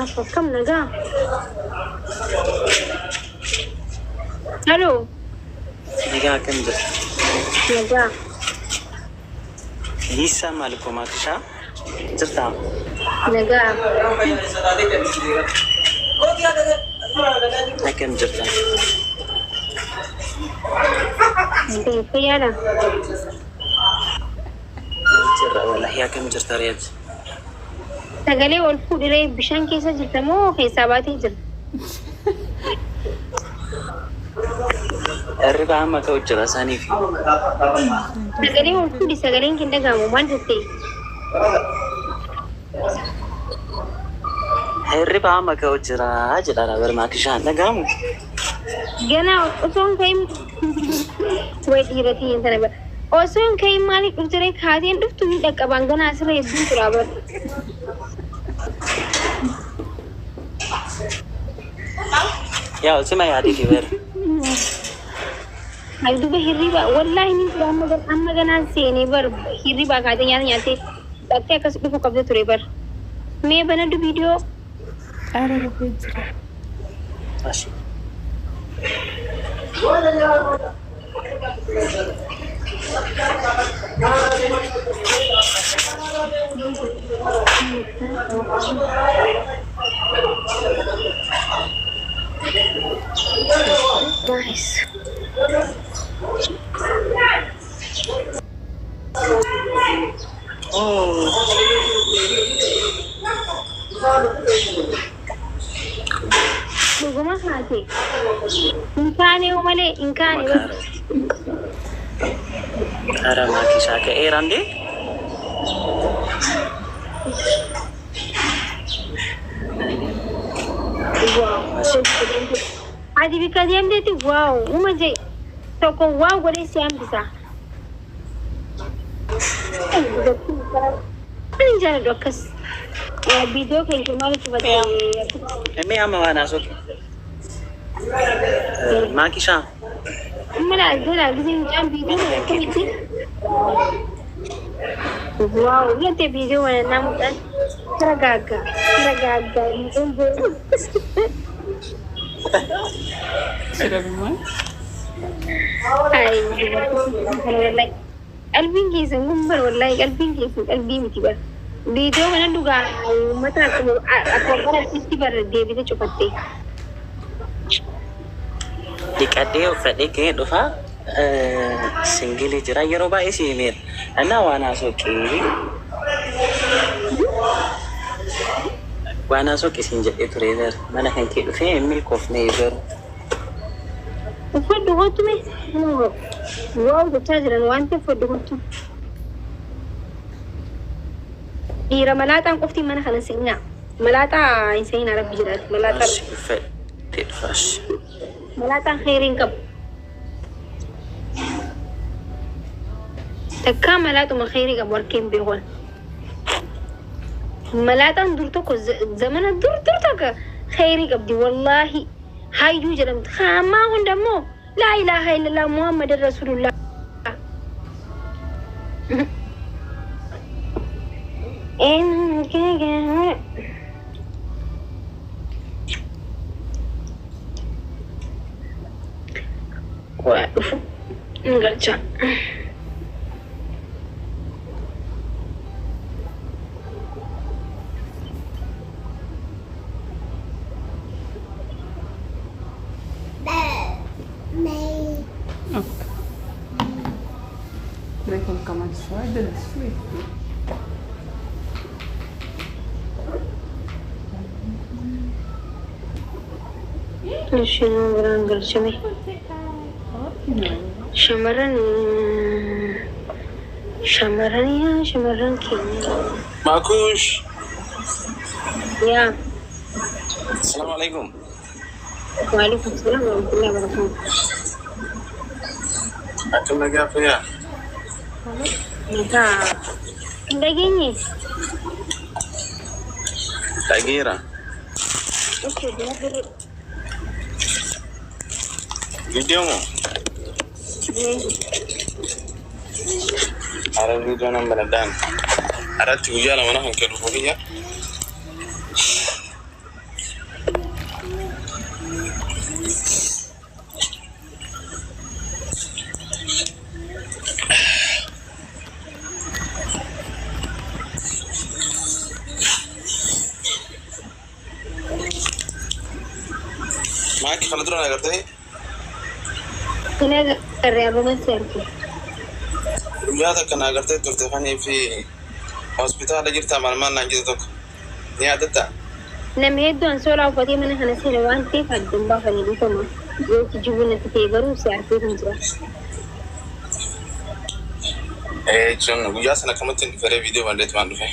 كم نجا الو نجا كم جرت نجا يسمع لكم أكشا جرتا نجا كم جرتا انت يالا جرا والله يا كم جرتا ريت سجلي والفود ري بشان كيسة جرتمو حساباتي جرت الربع ما كوجرا ساني في سجلي والفود سجلين كندا قاموا ما جرتي الربع ما كوجرا أجل على برما كشان نقامو جنا أصلا كيم ويديرتي إنت نبى أصلا كيم مالك أجري خادين دفتو ميدك أبانغنا أسرع يبون ترابر يا اسمع يا دي كبير أيدو بهريبا والله إني أما جنا سيني بر هريبا قاعدين يعني تأتي أكسب بكو قبضة تريبر مي بنا دو فيديو أنا بفيديو ماشي نايس بقوم أخاتي إنكاني وملي إنكاني أرى ما كيشاك إيران دي واو هذه بكذا ديتي واو وما جاي توكو واو ولا سيام بسا أنا جانا دوكس فيديو كي كمال تبدأ أمي أما وانا سوك ما كيشا من أقول أقول جام فيديو كميتي واو لا تي فيديو أنا نام كان ترجع شرب الماء أي والله قلبي كيس مبر والله قلبي متبر فيديو من دوغا متى أكبر تستبر دي بيته شوفتي ديكادي وفدي كي دفا سنجلي جرا يروبا إسيمير أنا وانا سوك إسينجا إتريدر ما نحن كي دفين ميل كوف نيبر فد غوتمي واو بتاجر وانت فد غوتم إيرا ملاتا قفتي ما نحن سينا ملاتا إنسان عربي جرات ملاتا تدفاش ملاتا خيرين كب تكا ملاتا ما خيري كب وركين بيقول ملاتا دورتك زمن دورتك خيري كب دي والله هاي جو جرمت خاما وندمو لا إله إلا الله محمد رسول الله إن كذا وقف نرجع Vai colocar mais soda na sua? شنو برانقل شمي شمران يا شمران كينيا ماكوش يا السلام عليكم وعليكم السلام ورحمة الله وبركاته أكل نجا فيها نتا دقيني تغييرا فيديو مو على الفيديو نمبر دان أردت وجانا منهم كالرفوقية معك خلدرون أقرتي كنا قريبا من سيرتي رجعتك كنا أقرتي تفتحني في هوسبيتال جبتها مع المال نجدتك نيادتها namni hedduun soolaa uffatee mana kana seena waan ta'eef addaan baafanii dhufama. Yoo jibbu natti ta'e garuu si argee hin jira. jechuun guyyaa sana kamatti hin dhufee viidiyoo bandeetu waan dhufe.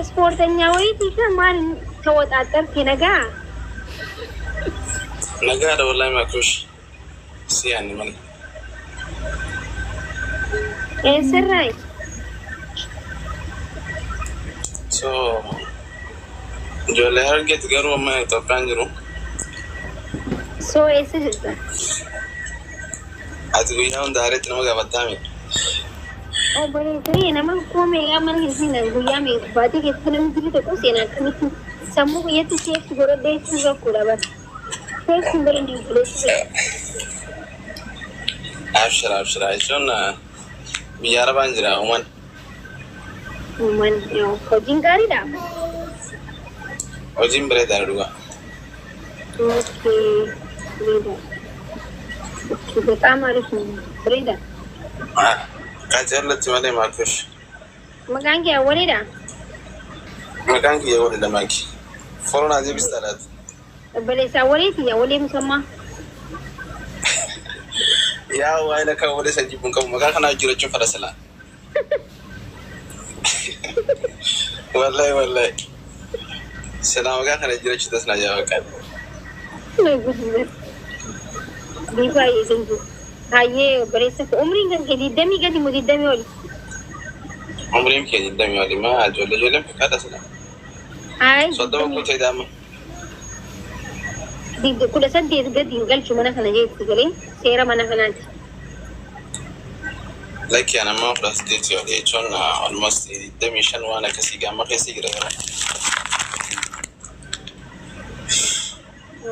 Ispoorteenyaa wayiitii fi maal tawwaxaaxxarti nagaa? Nagaadha wallahi maakush si yaanni mana. Eessarraayi? So ijoollee argeeti garuu amma Itoophiyaan jiru. Soo eessa jirta? Ati guyyaa hunda aareetti nama gaafattaami. Obboleettii nama koomeegaa mana keessatti guyyaa meeqa baatee keessatti namni jiru tokko seenaa akkamitti sammuu guyyatti seeksi godhadhee itti rakkoodha bara. Seeksi hin bareedin buleessi. Abshira jechuun biyya Arabaan jira uuman. Uuman hojiin gaariidha. Hojiin bareedaadha dhugaa. Okey, beredar. Betul Arif beredar. Kan jallatti malee maakush. Maqaan kee Awwaleedha? Maqaan kiyya Awwaleedha maaki. Foron adii bistaadhaati. Obboleessa Awwaleeti, Awwalee Musammaa. Yaa waa'ee akka Awwalee san jibbuun qabu maqaa kanaa jirachuun fara silaa. Wallahi. Silaa maqaa kana jirachuu tasnaa jaawaqaadha. Baay'ee ganju. Baay'ee obboleessa koo umriin kan kee 20 gadi moo 20 oli? Umriin kee 20 oli maa ijoolleen fakkaata silaa. Hayi. Soddoma guutee daama. 18 gadi hin galchu mana kana jeetti galee seera mana kanaati. Like ana ma plus date yo jechuun almost 25 waan akkasii gaama keessa jira.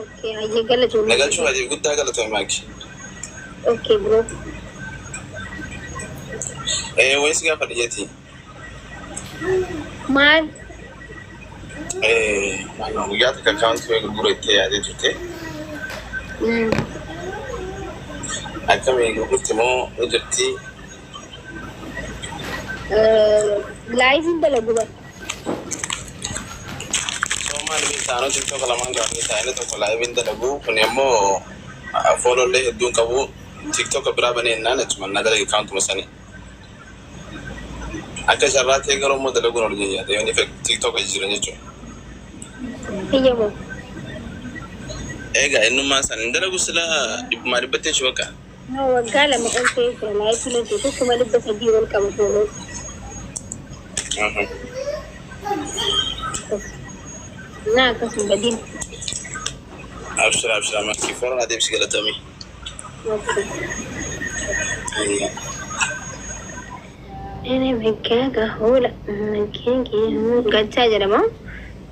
Okay, hayyee galatoomii. Nagalchuu adii guddaa galatoomii maaki. Okay bro. Wayisi gaafa dhiyeeti. Maal? Guyyaa takka akaawuntii wayii gurgura itti yaadee turte. Akkamii gurgurti moo hojjetti? Laayifiin dalagu bara. Maal biitaanoo TikTok lamaan gaafii taa'anii tokko laayiviin dalagu kun immoo foolollee hedduun qabu TikTok biraa baneennaan jechuudha nagala akaawuntii sanii. Akka sharraa ta'e garuu immoo dalaguun ol jeyyaata yoo inni TikTok jiran jechuudha. Iyyamoo. Egaa innummaa san hin dalagu sila dhibbumaa dhibbattee shi bakka. Waggaa lama ol ta'ee jira laayifiin hojjetu kuma 300 ol qaba fooloo. Nah, kasih badin. Abshira maski foron adee bisi galatami. Ini mereka gahula, mereka gajah je nama.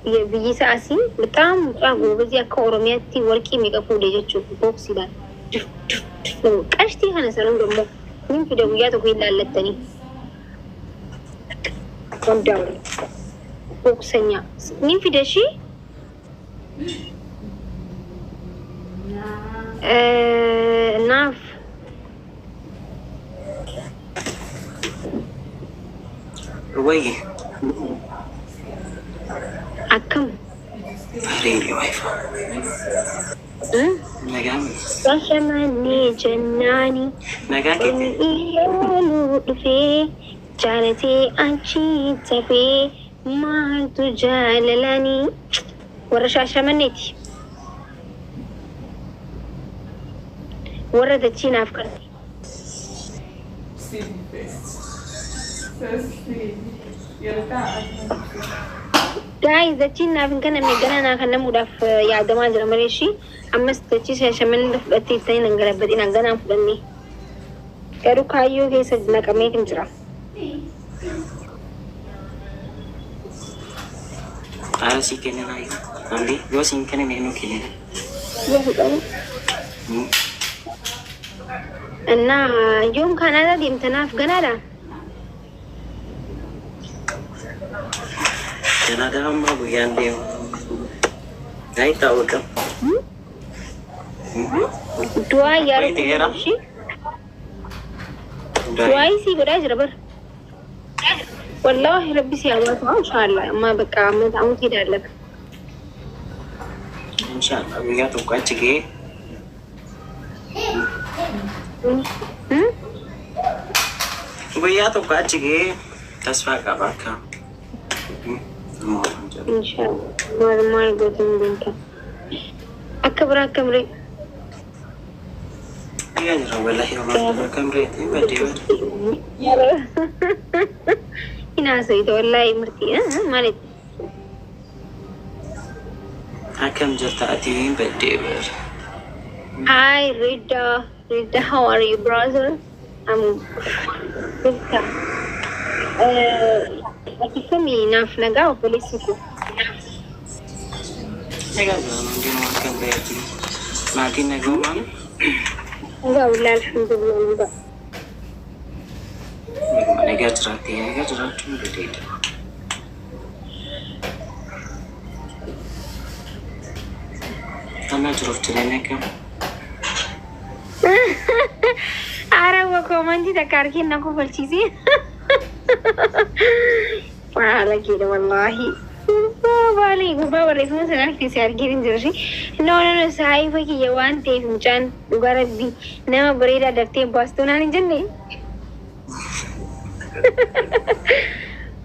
Biji saasi, betam, betul. Aku orangnya ti worki mereka food je cukup box dah. Kasti hana salam dulu. Ini sudah gaya tu kita lihat tadi. Kondang. Boxnya. Ini video sih? Naf. Wait. Akam. Really, wife. Nagami. Sashamani jannani. Nagaki. Iyalu dufe. Jalati achi tafe. Maal tu jalalani. Warra Shashamaniiti. Warra dachinaaf karti. Guys, dachinaaf hin kanamne gananaa kan namuudhaaf yaadamaa jira malee ishii ammas dachii Shashamanii fudhattee itti nan garabbadina ganaan fudhanne. Garuu kaayyoo keessa naqamee hin jira. Para si kena lagi. Nanti, yo sing kena nenu kena. Yoo fudhamu. እና yoom Kanaadaa deemtanaaf ganaadha? Jangan mau buyan dia. Ngai tahu kan? Dua ya. Apa itu era? Dua isi beras rubber. والله ربي سيعوض إن شاء الله ما بقى ما تعمل كده لك إن شاء الله بيجي توقع تجي بيجي توقع تجي تصفى كبارك إن شاء الله ما قدام بنت أكبر كمري يا جرا والله يوم كمري بدي هنا سيد والله مرتي مالك Hakam jata atiin beddeeber. Hi Rita, how are you brother? I'm Rita. Akifami naf naga o polisiku. Naga jalan mungkin makan beti. Makin naga mana? Naga ulah alhamdulillah. Naga cerati beddeeber. أنا جربت لينك. أرى وكمان دي تكاركين نكو بالشيء. وعلى كده والله. بالي غبا وريسمو سنك تسير كيرين جرشي. No ساي فكي يوان تيف مجان وغرد دي. نما بريدا دفتي باستونا نجني.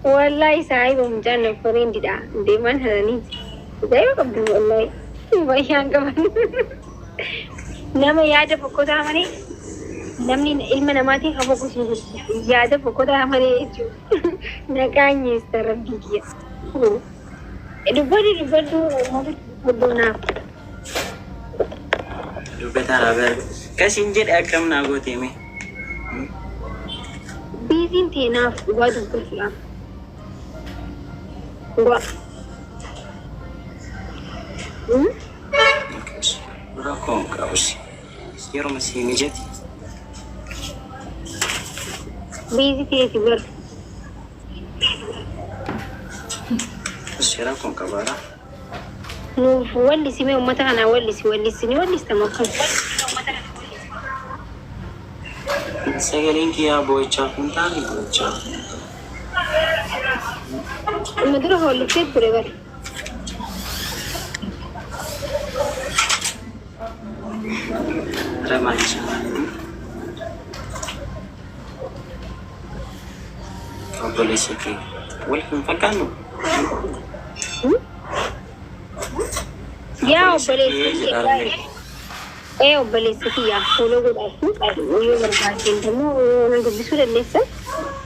والله ساي بمجان نفرين دي دا. ديمان هذا زي ما قبل والله. Bayang kaman. Nama yaada pokokta hamane. Namni ilma namati hafokus yaada pokokta hamane. Nakanya istarab gigia. Dubadi budona. Dubetar abar. Kasinjir akam nago temi. Bizin tina wadu kusla. Wa. Rakon kausi. Sekarang masih mijat. Busy tiada ber. Sekarang kon kabara. No, wali si me umata kana wali si tamakkan. Sekarang kia boicha punta ni boicha. Madura wali set beregar. Remaja. Boleh sikit. Welcome pakanu. Ya boleh sikit. Boleh sikit ya. Kalau gue dah you berbahagia kamu nanti disuruh lesa.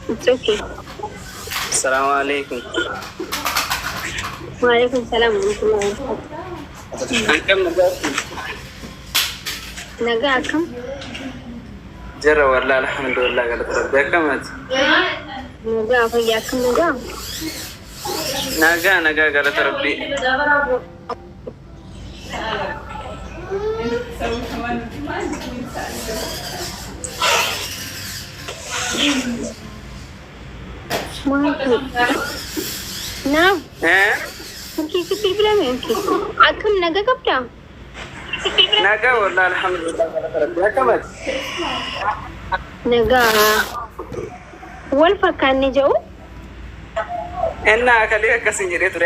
It's okay. Assalamualaikum. Waalaikumsalam warahmatullahi wabarakatuh. Angkam naga. Naga akam? Jara wallah alhamdulillah kalau terbaik kamat. Naga apa ya akam naga? Naga kalau terbaik. Mantap. Nah. Mungkin sepil berapa mungkin? Akam naga kapta? Naga wallah alhamdulillah kalau terbaik kamat. Naga. Wal fakkan ni jauh? Enna kali kasih jadi tu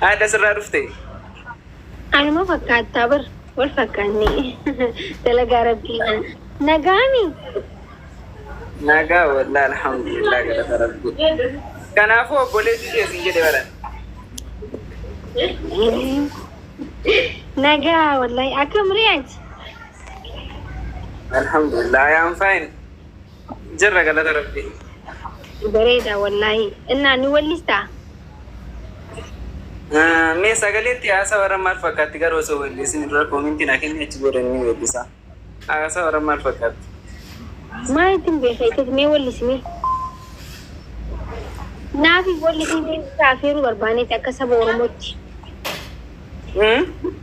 ada serarufte. Anu mah fakkat tabar. Wal fakkan ni. Talaga Rabbi. Naga ni. Naga wallah alhamdulillah kalau terbaik. Kenapa boleh jadi barat? Naga wallahi akam riyaj. Alhamdulillah I'm fine. Jarra kalau terbaik. Bereda wallahi. Inna ni walista. Me sagalinti asa waran mal fakat garo so wali sin ro community nakin ni chigore ni welisa. Asa waran mal fakat. ما يتم بخيتك مي ولا سمي نافي ولا سمي كافير ورباني تكسب ورموتي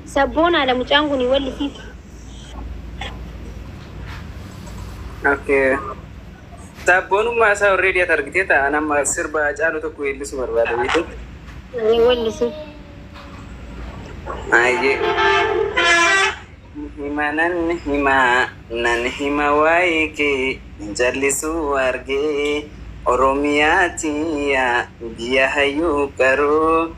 سبون على مجانغوني ولا سيف اوكي sabonu ma sa already targeteta ana ma sirba jalo to ko illi sumar bada witu ولسي Aye. Hima nan hima waike jallisu arge Oromiyatiya biya hayu karo